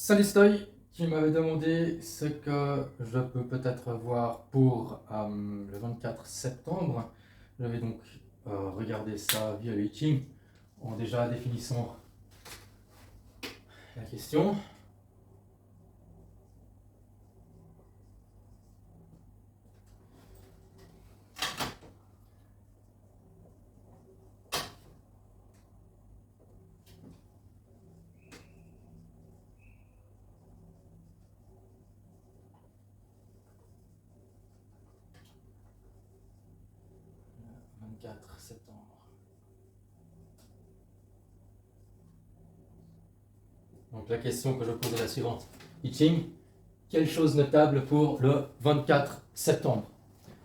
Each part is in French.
Salut Stoy, tu m'avais demandé ce que je peux peut-être voir pour le 24 septembre. Je vais donc regarder ça via le I Ching en déjà définissant la question. Le 24 septembre. Donc la question que je pose est la suivante. I Ching, quelle chose notable pour le 24 septembre?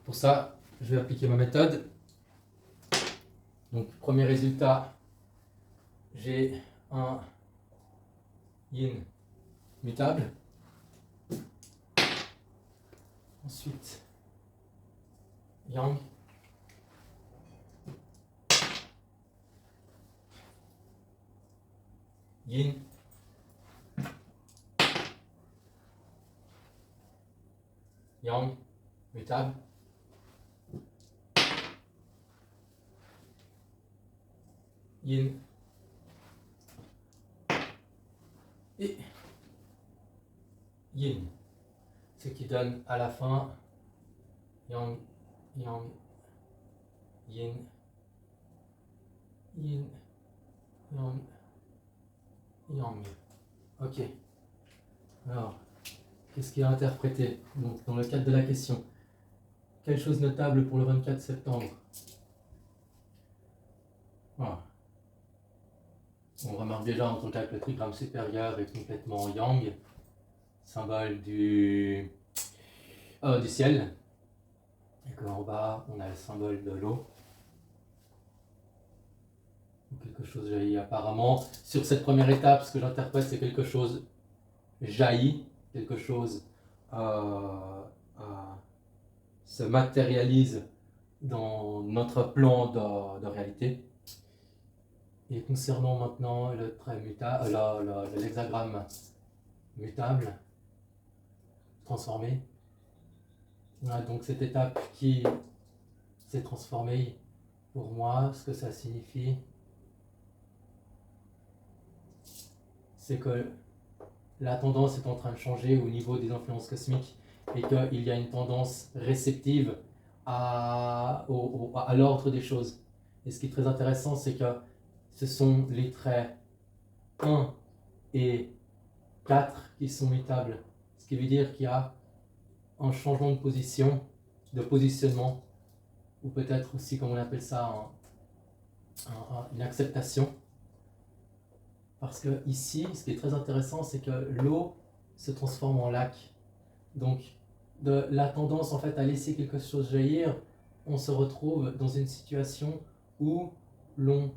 Pour ça, je vais appliquer ma méthode. Donc premier résultat, j'ai un yin mutable. Ensuite, yang. Yin. Yang. Mutable. Yin. Et yin. Ce qui donne à la fin yang, yang, yin, yin, yang, yang. Ok. Alors, qu'est-ce qui est interprété donc, dans le cadre de la question? Quelle chose notable pour le 24 septembre? Voilà. On remarque déjà en tout cas que le trigramme supérieur est complètement yang, symbole du ciel. Et qu'en bas, on a le symbole de l'eau. Quelque chose jaillit apparemment. Sur cette première étape, ce que j'interprète, c'est quelque chose jaillit, quelque chose se matérialise dans notre plan de réalité. Et concernant maintenant le trait mutable, l'hexagramme mutable, transformé, on a donc cette étape qui s'est transformée. Pour moi, ce que ça signifie, c'est que la tendance est en train de changer au niveau des influences cosmiques et qu'il y a une tendance réceptive à l'ordre des choses. Et ce qui est très intéressant, c'est que ce sont les traits 1 et 4 qui sont mutables. Ce qui veut dire qu'il y a un changement de position, de positionnement, ou peut-être aussi, comme on appelle ça, une acceptation. Parce que ici, ce qui est très intéressant, c'est que l'eau se transforme en lac. Donc, de la tendance en fait à laisser quelque chose jaillir, on se retrouve dans une situation où l'on,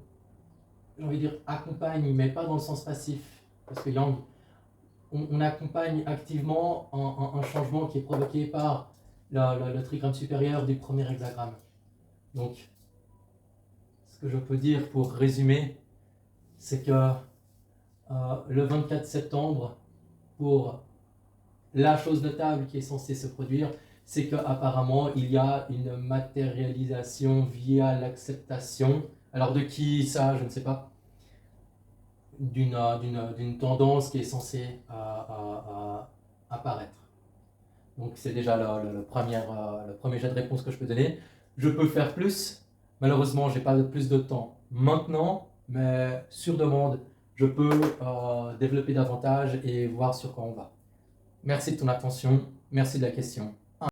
j'ai envie de dire, accompagne, mais pas dans le sens passif. Parce que yang, on accompagne activement un changement qui est provoqué par le trigramme supérieur du premier hexagramme. Donc, ce que je peux dire pour résumer, c'est que le 24 septembre, pour la chose notable qui est censée se produire, c'est qu'apparemment il y a une matérialisation via l'acceptation. Alors de qui ça, je ne sais pas. D'une tendance qui est censée apparaître. Donc c'est déjà le premier jet de réponse que je peux donner. Je peux faire plus. Malheureusement, je n'ai pas plus de temps maintenant, mais sur demande, je peux développer davantage et voir sur quoi on va. Merci de ton attention, merci de la question.